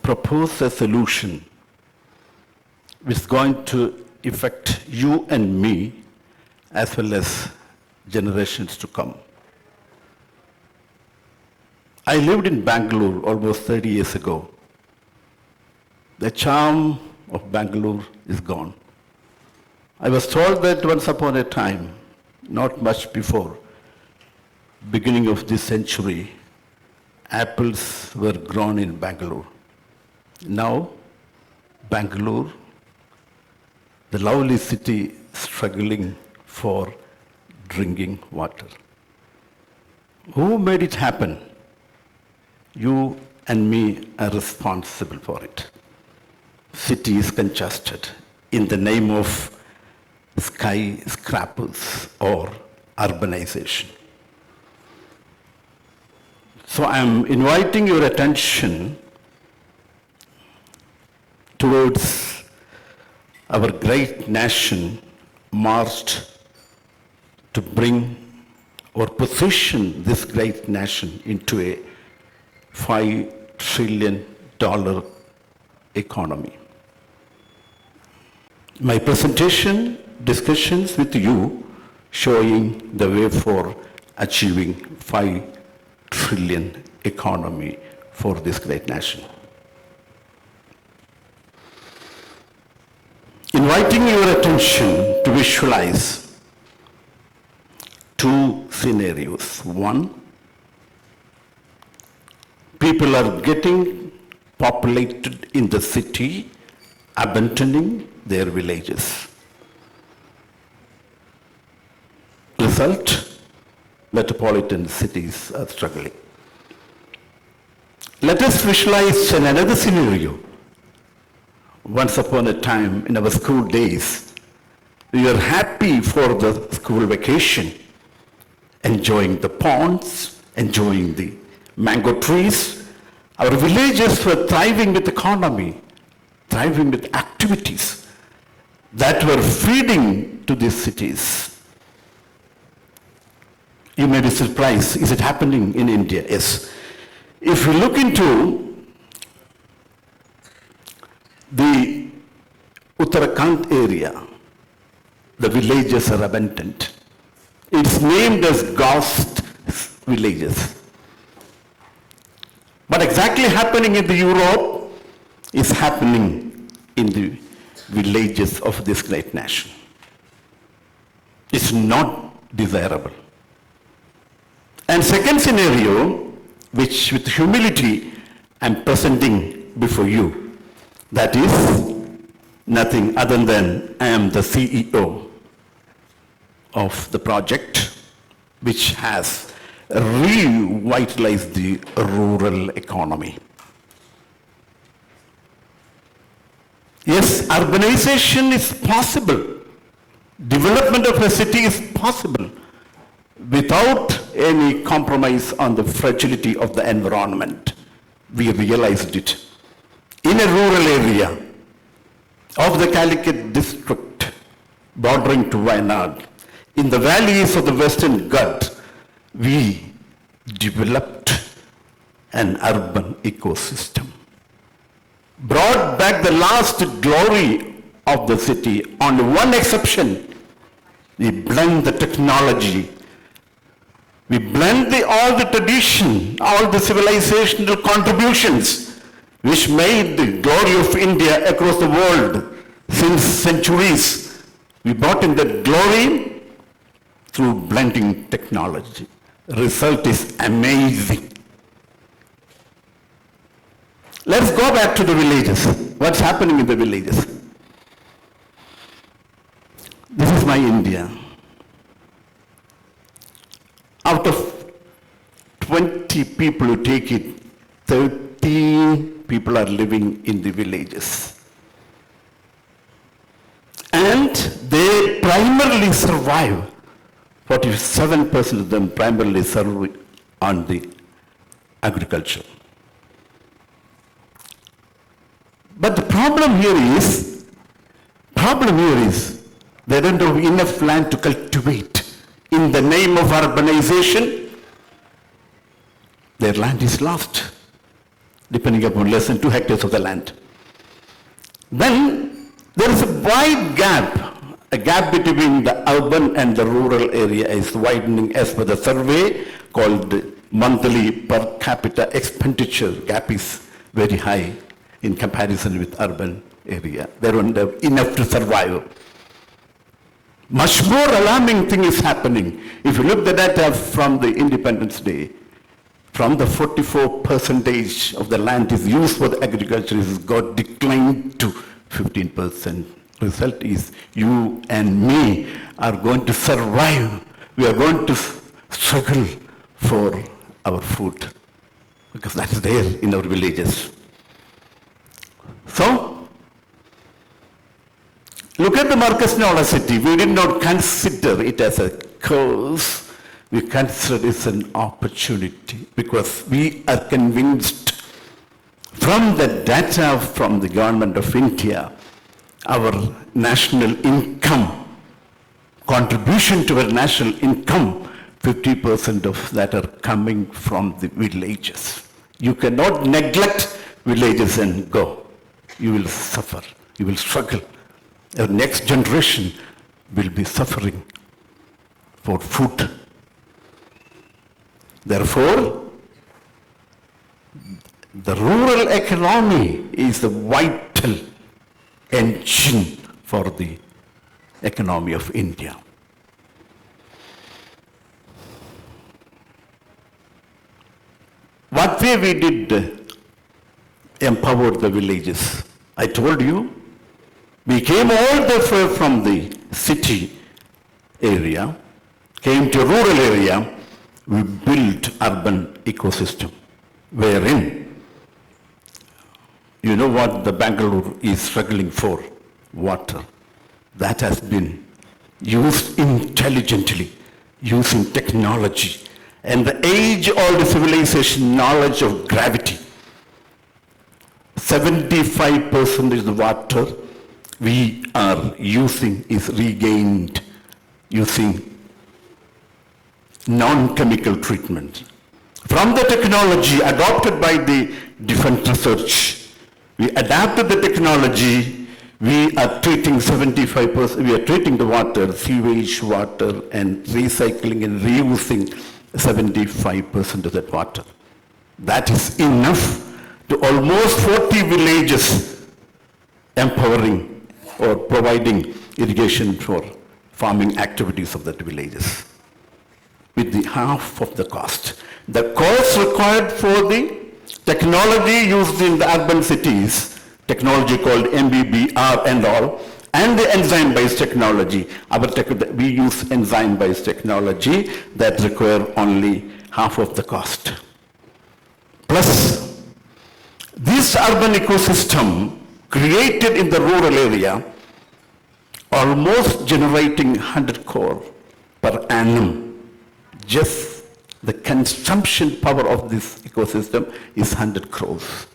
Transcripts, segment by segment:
propose a solution which is going to affect you and me as well as generations to come. I lived in Bangalore almost 30 years ago. The charm of Bangalore is gone. I was told that once upon a time, not much before, beginning of this century, apples were grown in Bangalore. Now, Bangalore, the lovely city, struggling for drinking water. Who made it happen? You and me are responsible for it. City is congested in the name of skyscrapers or urbanization. So I'm inviting your attention towards our great nation marched to bring or position this great nation into a $5 trillion economy. My presentation, discussions with you, showing the way for achieving $5 trillion economy for this great nation. Inviting your attention to visualize two scenarios. One, people are getting populated in the city, abandoning their villages. Result, metropolitan cities are struggling. Let us visualize another scenario. Once upon a time in our school days, we were happy for the school vacation, enjoying the ponds, enjoying the mango trees. Our villages were thriving with economy, thriving with activities that were feeding to these cities. You may be surprised, is it happening in India? Yes. If you look into the Uttarakhand area, the villages are abandoned. It's named as ghost villages. What exactly happening in the Europe is happening in the villages of this great nation. It's not desirable. And second scenario, which with humility I'm presenting before you, that is nothing other than I am the CEO of the project which has revitalized the rural economy. Yes, urbanization is possible. Development of a city is possible without any compromise on the fragility of the environment. We realized it. In a rural area of the Calicut district bordering to Wayanad, in the valleys of the Western Ghat, we developed an urban ecosystem. Brought back the last glory of the city. On one exception, we blend the technology, we blend all the tradition, all the civilizational contributions which made the glory of India across the world since centuries. We brought in that glory through blending technology. Result is amazing. Let's go back to the villages. What's happening in the villages? This is my India. Out of 20 people who take it, 13 people are living in the villages. And they primarily survive. 47% of them primarily serve on the agriculture. But the problem here is they don't have enough land to cultivate. In the name of urbanization, their land is lost. depending upon less than 2 hectares of the land. Then there is a wide gap. A gap between the urban and the rural area is widening as per the survey called the monthly per capita expenditure. Gap is very high in comparison with urban area. They don't have enough to survive. Much more alarming thing is happening. If you look at the data from the Independence Day, from the 44% of the land is used for the agriculture, it has got declined to 15%. Result is you and me are going to survive. We are going to struggle for our food because that is there in our villages. So, look at the Marcus Nola city. We did not consider it as a curse. We consider it as an opportunity because we are convinced from the data from the government of India, our national income, contribution to our national income, 50% of that are coming from the villages. You cannot neglect villages and go. You will suffer. You will struggle. Our next generation will be suffering for food. Therefore, the rural economy is the vital engine for the economy of India. What way we did empower the villages? I told you, we came all the way from the city area, came to rural area, we built urban ecosystem, wherein you know what the Bangalore is struggling for? Water. That has been used intelligently, using technology and the age-old civilization knowledge of gravity. 75% of the water we are using is regained using non-chemical treatment. From the technology adopted by the Defense Research, we adapted the technology, we are treating 75%, we are treating the water, sewage water, and recycling and reusing 75% of that water. That is enough to almost 40 villages empowering or providing irrigation for farming activities of that villages with the half of the cost. The cost required for the technology used in the urban cities, technology called MBBR and all, and the enzyme-based technology. We use enzyme-based technology that require only half of the cost. Plus, this urban ecosystem created in the rural area, almost generating 100 crore per annum. Just the consumption power of this ecosystem is 100 crores.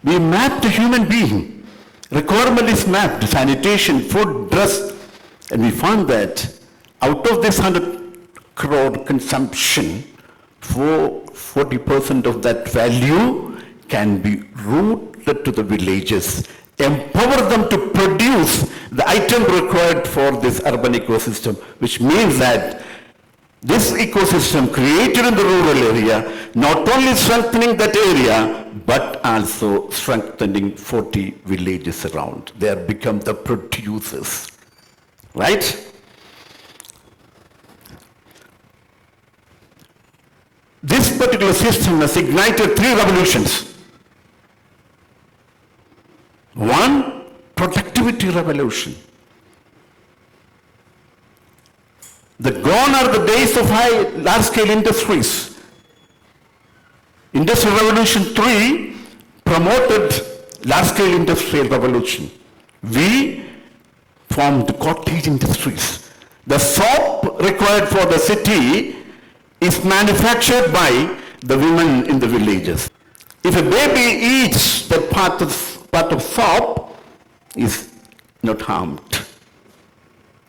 We mapped a human being. Requirement is mapped, sanitation, food, dress, and we found that out of this 100 crore consumption, 40% of that value can be routed to the villages, empower them to produce the item required for this urban ecosystem, which means that this ecosystem created in the rural area, not only strengthening that area, but also strengthening 40 villages around. They have become the producers, right? This particular system has ignited 3 revolutions. One, productivity revolution. Gone are the days of large-scale industries. Industrial Revolution 3 promoted large-scale industrial revolution. We formed cottage industries. The soap required for the city is manufactured by the women in the villages. If a baby eats that part of soap, is not harmed,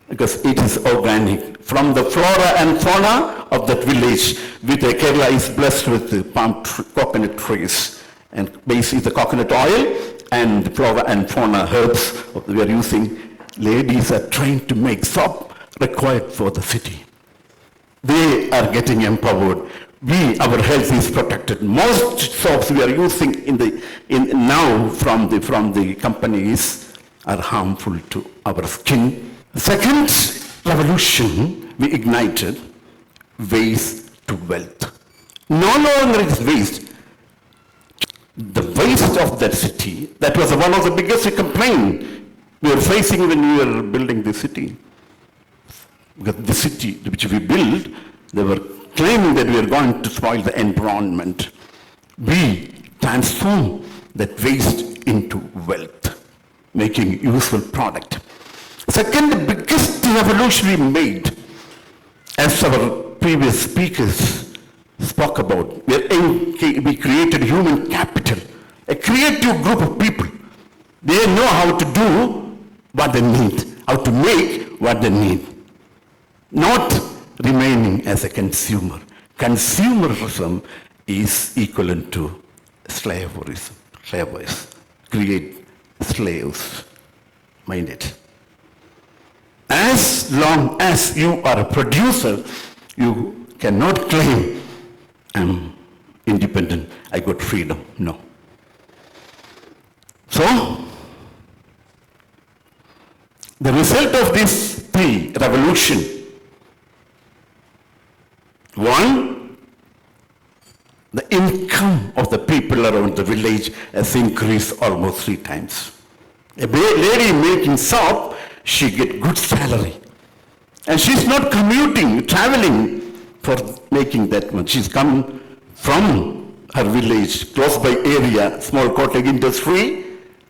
because it is organic. From the flora and fauna of that village, with Kerala is blessed with the coconut trees And base is the coconut oil and the flora and fauna herbs we are using. Ladies are trained to make soap required for the city. They are getting empowered. Our health is protected. Most soaps we are using now from the companies are harmful to our skin. Second revolution we ignited, waste to wealth. No longer is waste. The waste of that city, that was one of the biggest complaints we were facing when we were building the city. Because the city which we built, they were claiming that we are going to spoil the environment. We transform that waste into wealth, making useful product. Second biggest revolution we made, as our previous speakers spoke about, we created human capital, a creative group of people. They know how to do what they need, how to make what they need. Not remaining as a consumer. Consumerism is equivalent to slaverism. Slaves create slaves. Mind it. As long as you are a producer, you cannot claim I'm independent, I got freedom. No. So, the result of these three revolution, one, the income of the people around the village has increased almost 3 times. A lady making soap, she get good salary. And she's not commuting, traveling for making that much. She's come from her village, close by area, small cottage industry.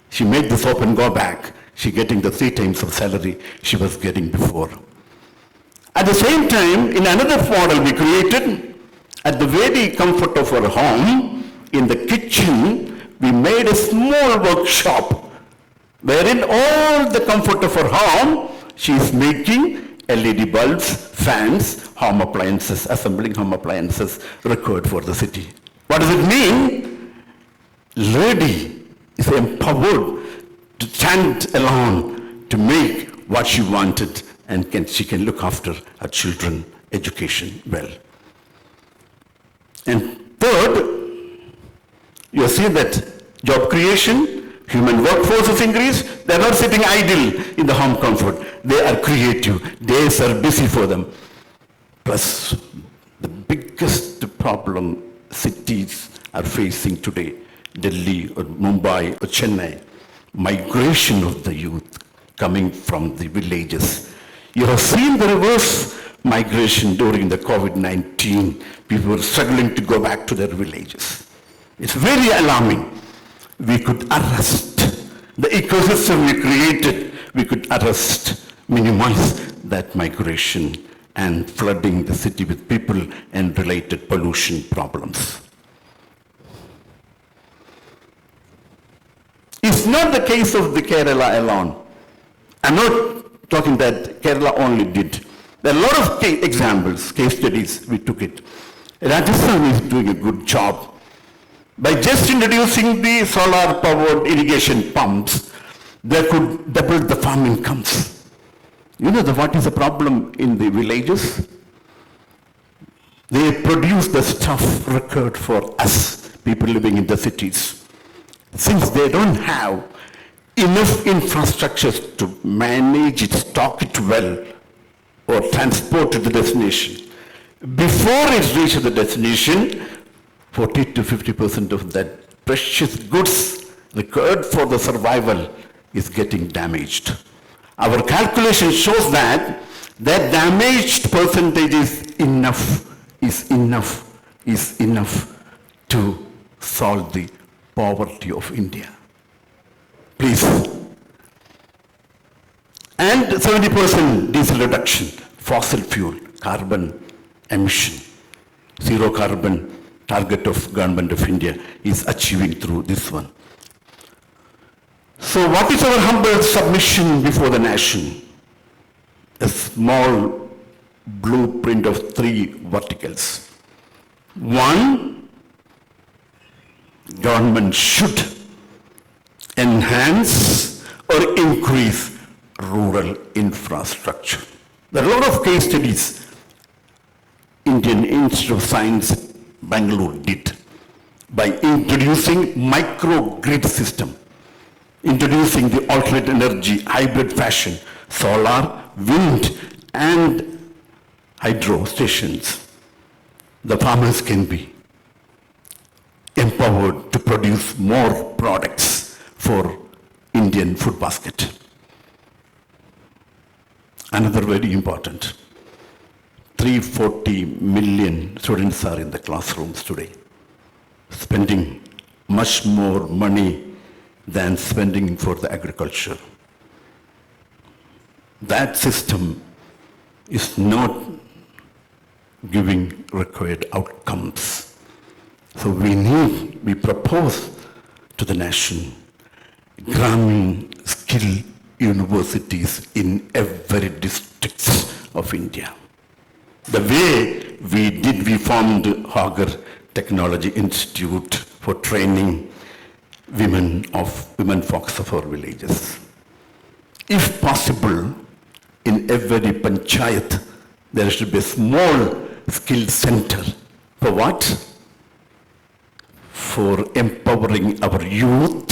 She made the soap and go back. She getting the 3 times of salary she was getting before. At the same time, in another model we created, at the very comfort of her home, in the kitchen, we made a small workshop wherein all the comfort of her home, she is making LED bulbs, fans, home appliances, assembling home appliances required for the city. What does it mean? Lady is empowered to stand alone to make what she wanted, and she can look after her children, education well. And third, you see that job creation, human workforce is increased. They are not sitting idle in the home comfort. They are creative. Days are busy for them. Plus, the biggest problem cities are facing today, Delhi or Mumbai or Chennai, migration of the youth coming from the villages. You have seen the reverse migration during the COVID-19. People were struggling to go back to their villages. It's very alarming. We could arrest the ecosystem we created. We could arrest, minimize that migration and flooding the city with people and related pollution problems. It's not the case of the Kerala alone. I'm not talking that Kerala only did. There are a lot of examples, case studies, we took it. Rajasthan is doing a good job. By just introducing the solar-powered irrigation pumps, they could double the farm incomes. You know what is the problem in the villages? They produce the stuff required for us, people living in the cities. Since they don't have enough infrastructures to manage it, stock it well, or transport to the destination, before it reaches the destination, 40 to 50% of that precious goods required for the survival is getting damaged. Our calculation shows that damaged percentage is enough to solve the poverty of India. Please. And 70% diesel reduction, fossil fuel, carbon emission, zero carbon target of Government of India is achieving through this one. So what is our humble submission before the nation? A small blueprint of 3 verticals. One, government should enhance or increase rural infrastructure. There are a lot of case studies Indian Institute of Science, Bangalore did by introducing microgrid system, introducing the alternate energy, hybrid fashion, solar, wind, and hydro stations. The farmers can be empowered to produce more products for Indian food basket. Another very important, 340 million students are in the classrooms today, spending much more money than spending for the agriculture. That system is not giving required outcomes. So we propose to the nation Grameen skill universities in every district of India. The way we formed Hagar Technology Institute for training women folks of our villages. If possible, in every panchayat, there should be a small skill center. For what? For empowering our youth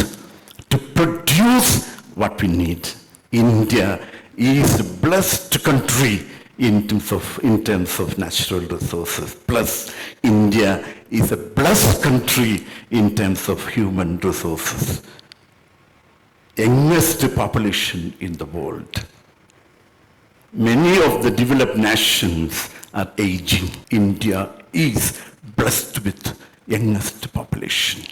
to produce what we need. India is a blessed country in terms of natural resources. Plus, India is a blessed country in terms of human resources. Youngest population in the world. Many of the developed nations are aging. India is blessed with youngest population.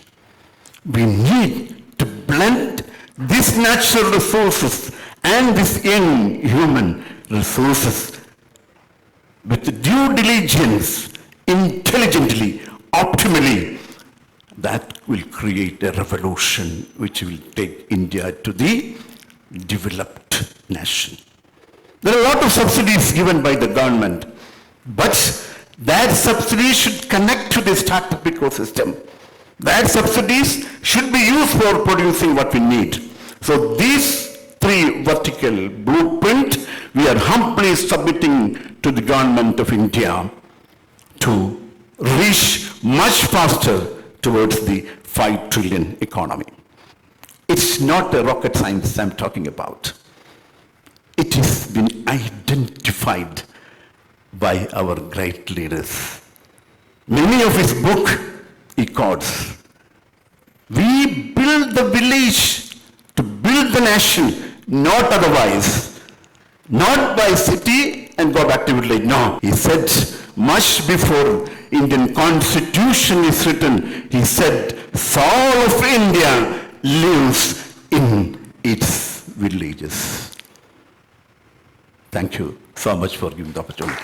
We need to blend these natural resources and these young human resources with due diligence, intelligently, optimally. That will create a revolution which will take India to the developed nation. There are a lot of subsidies given by the government, but that subsidy should connect to the startup ecosystem. That subsidies should be used for producing what we need. So these three vertical blueprint, we are humbly submitting to the government of India to reach much faster towards the 5 trillion economy. It's not a rocket science I'm talking about. It has been identified by our great leaders. Many of his book, he quotes, we build the village to build the nation, not otherwise. Not by city and go back to village. No, he said, much before Indian Constitution is written, he said, soul of India lives in its villages. Thank you so much for giving the opportunity.